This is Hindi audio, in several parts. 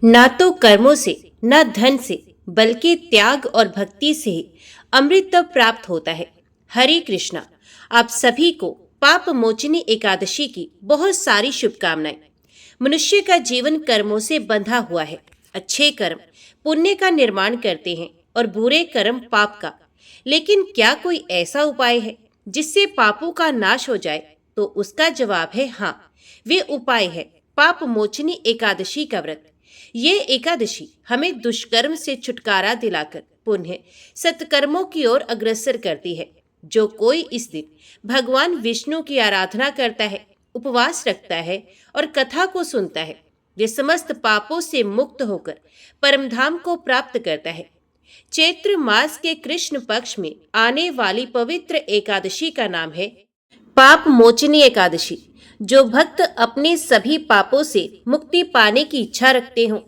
ना तो कर्मों से, ना धन से, बल्कि त्याग और भक्ति से ही अमृत तब प्राप्त होता है। हरे कृष्णा। आप सभी को पाप मोचनी एकादशी की बहुत सारी शुभकामनाएं। मनुष्य का जीवन कर्मों से बंधा हुआ है। अच्छे कर्म पुण्य का निर्माण करते हैं और बुरे कर्म पाप का। लेकिन क्या कोई ऐसा उपाय है जिससे पापों का नाश हो जाए? तो उसका जवाब है हाँ। वे उपाय है पाप मोचनी एकादशी का व्रत। ये एकादशी हमें दुष्कर्म से छुटकारा दिलाकर पुण्य सत्कर्मों की ओर अग्रसर करती है। जो कोई इस दिन भगवान विष्णु की आराधना करता है, उपवास रखता है और कथा को सुनता है, वे समस्त पापों से मुक्त होकर परमधाम को प्राप्त करता है। चैत्र मास के कृष्ण पक्ष में आने वाली पवित्र एकादशी का नाम है पाप मोचनी एकादशी। जो भक्त अपने सभी पापों से मुक्ति पाने की इच्छा रखते हों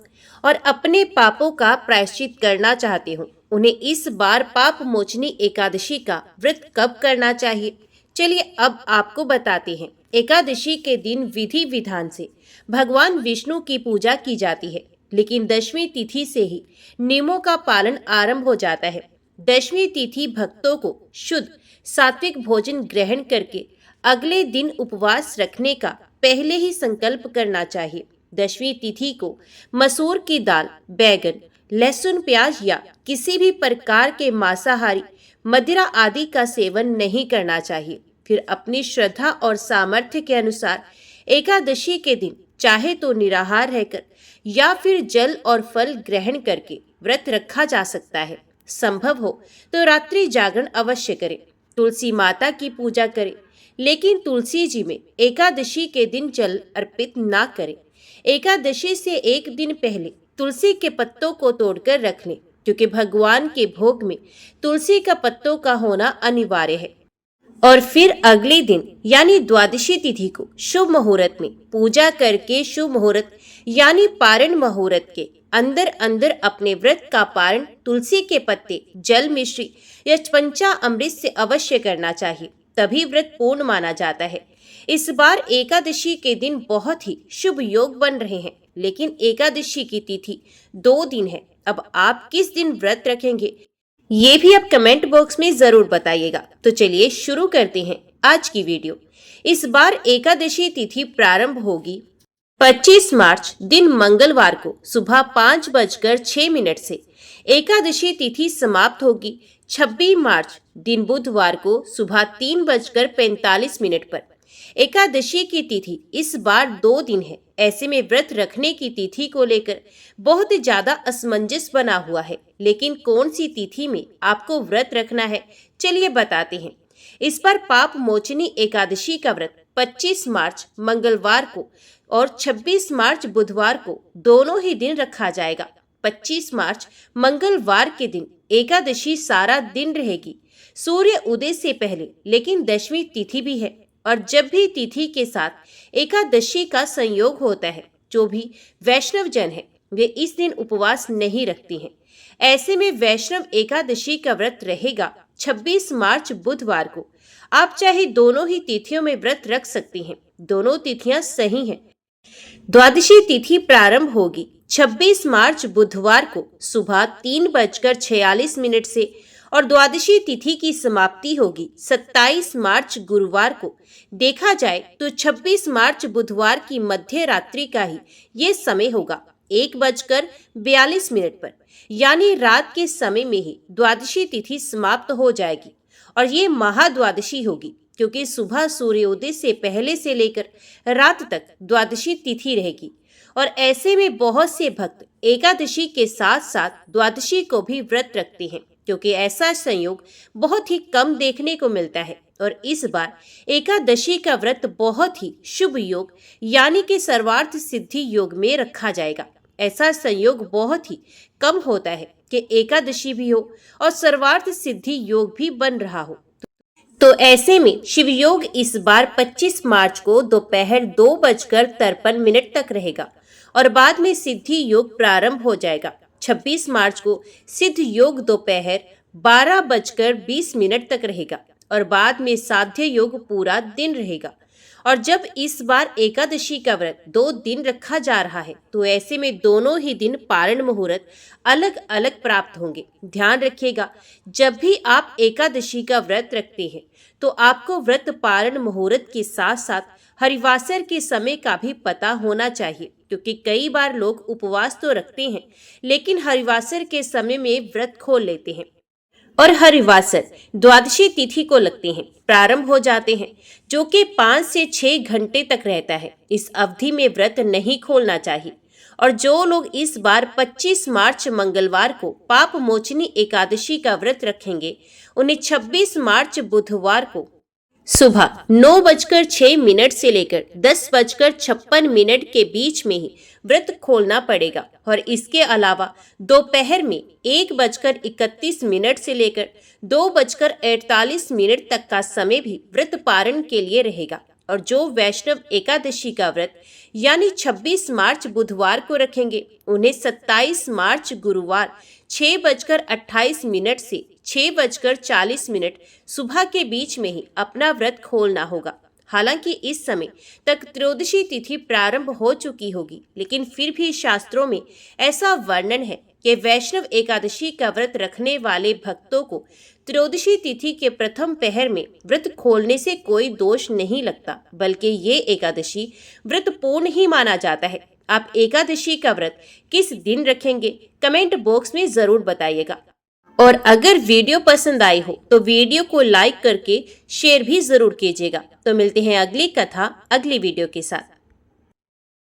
और अपने पापों का प्रायश्चित करना चाहते हों, उन्हें इस बार पाप मोचनी एकादशी का व्रत कब करना चाहिए? चलिए अब आपको बताते हैं। एकादशी के दिन विधि विधान से भगवान विष्णु की पूजा की जाती है, लेकिन दशमी तिथि से ही नियमों का पालन आरंभ हो जाता है। दशमी तिथि भक्तों को शुद्ध सात्विक भोजन ग्रहण करके अगले दिन उपवास रखने का पहले ही संकल्प करना चाहिए। दशमी तिथि को मसूर की दाल, बैगन, लहसुन, प्याज या किसी भी प्रकार के मांसाहारी, मदिरा आदि का सेवन नहीं करना चाहिए। फिर अपनी श्रद्धा और सामर्थ्य के अनुसार एकादशी के दिन चाहे तो निराहार रहकर या फिर जल और फल ग्रहण करके व्रत रखा जा सकता है। संभव हो तो रात्रि जागरण अवश्य करें। तुलसी माता की पूजा करें, लेकिन तुलसी जी में एकादशी के दिन जल अर्पित ना करें। एकादशी से एक दिन पहले तुलसी के पत्तों को तोड़कर रख लें, क्योंकि भगवान के भोग में तुलसी का पत्तों का होना अनिवार्य है। और फिर अगले दिन यानी द्वादशी तिथि को शुभ मुहूर्त में पूजा करके शुभ मुहूर्त यानी पारण मुहूर्त के अंदर अंदर अपने व्रत का पारण तुलसी के पत्ते, जल मिश्री या पंचा अमृत से अवश्य करना चाहिए, तभी व्रत पूर्ण माना जाता है। इस बार एकादशी के दिन बहुत ही शुभ योग बन रहे हैं, लेकिन एकादशी की तिथि 2 दिन है। अब आप किस दिन व्रत रखेंगे ये भी आप कमेंट बॉक्स में जरूर बताइएगा। तो चलिए शुरू करते हैं आज की वीडियो। इस बार एकादशी तिथि प्रारंभ होगी 25 मार्च दिन मंगलवार को सुबह 5:06 से। एकादशी तिथि समाप्त होगी 26 मार्च दिन बुधवार को सुबह 3:45 पर। एकादशी की तिथि इस बार 2 दिन है। ऐसे में व्रत रखने की तिथि को लेकर बहुत ज्यादा असमंजस बना हुआ है, लेकिन कौन सी तिथि में आपको व्रत रखना है चलिए बताते हैं। इस पर पाप मोचनी एकादशी का व्रत 25 मार्च मंगलवार को और 26 मार्च बुधवार को दोनों ही दिन रखा जाएगा। 25 मार्च मंगलवार के दिन एकादशी सारा दिन रहेगी, सूर्य उदय से पहले, लेकिन दशमी तिथि भी है। और जब भी तिथि के साथ एकादशी का संयोग होता है, जो भी वैष्णव जन है वे इस दिन उपवास नहीं रखती हैं। ऐसे में वैष्णव एकादशी का व्रत रहेगा 26 मार्च बुधवार को। आप चाहे दोनों ही तिथियों में व्रत रख सकती हैं, दोनों तिथियां सही हैं। द्वादशी तिथि प्रारंभ होगी 26 मार्च बुधवार को सुबह 3:46 से और द्वादशी तिथि की समाप्ति होगी 27 मार्च गुरुवार को। देखा जाए तो 26 मार्च बुधवार की मध्य रात्रि का ही ये समय होगा 1:42 पर, यानी रात के समय में ही द्वादशी तिथि समाप्त हो जाएगी। और ये महाद्वादशी होगी, क्योंकि सुबह सूर्योदय से पहले से लेकर रात तक द्वादशी तिथि रहेगी। और ऐसे में बहुत से भक्त एकादशी के साथ साथ द्वादशी को भी व्रत रखते हैं, क्योंकि ऐसा संयोग बहुत ही कम देखने को मिलता है। और इस बार एकादशी का व्रत बहुत ही शुभ योग यानी कि सर्वार्थ सिद्धि योग में रखा जाएगा। ऐसा संयोग बहुत ही कम होता है कि एकादशी भी हो और सर्वार्थ सिद्धि योग भी बन रहा हो। तो ऐसे में शिव योग इस बार 25 मार्च को दोपहर 2:53 तक रहेगा और बाद में सिद्धि योग प्रारंभ हो जाएगा। 26 मार्च को सिद्ध योग दोपहर 12:20 तक रहेगा और बाद में साध्य योग पूरा दिन रहेगा। और जब इस बार एकादशी का व्रत 2 दिन रखा जा रहा है तो ऐसे में दोनों ही दिन पारण मुहूर्त अलग अलग प्राप्त होंगे। ध्यान रखिएगा, जब भी आप एकादशी का व्रत रखते हैं तो आपको व्रत पारण मुहूर्त के साथ साथ हरिवासर के समय का भी पता होना चाहिए, क्योंकि कई बार लोग उपवास तो रखते हैं लेकिन हरिवासर के समय में व्रत खोल लेते हैं और हरिवासर द्वादशी तिथि को लगते हैं प्रारंभ हो जाते हैं, जो कि 5 से 6 घंटे तक रहता है। इस अवधि में व्रत नहीं खोलना चाहिए। और जो लोग इस बार 25 मार्च मंगलवार को पाप मोचनी एकादशी का व्रत रखेंगे, उन्हें 26 मार्च बुधवार को सुबह 9:06 से लेकर 10:56 के बीच में ही व्रत खोलना पड़ेगा। और इसके अलावा दोपहर में 1:31 से लेकर 2:48 तक का समय भी व्रत पारण के लिए रहेगा। और जो वैष्णव एकादशी का व्रत यानी 26 मार्च बुधवार को रखेंगे, उन्हें 27 मार्च गुरुवार 6:28 से 6:40 सुबह के बीच में ही अपना व्रत खोलना होगा। हालांकि इस समय तक त्रयोदशी तिथि प्रारंभ हो चुकी होगी, लेकिन फिर भी शास्त्रों में ऐसा वर्णन है कि वैष्णव एकादशी का व्रत रखने वाले भक्तों को त्रयोदशी तिथि के प्रथम पहर में व्रत खोलने से कोई दोष नहीं लगता, बल्कि ये एकादशी व्रत पूर्ण ही माना जाता है। आप एकादशी का व्रत किस दिन रखेंगे, कमेंट बॉक्स में जरूर बताइएगा। और अगर वीडियो पसंद आई हो तो वीडियो को लाइक करके शेयर भी जरूर कीजिएगा। तो मिलते हैं अगली कथा अगली वीडियो के साथ।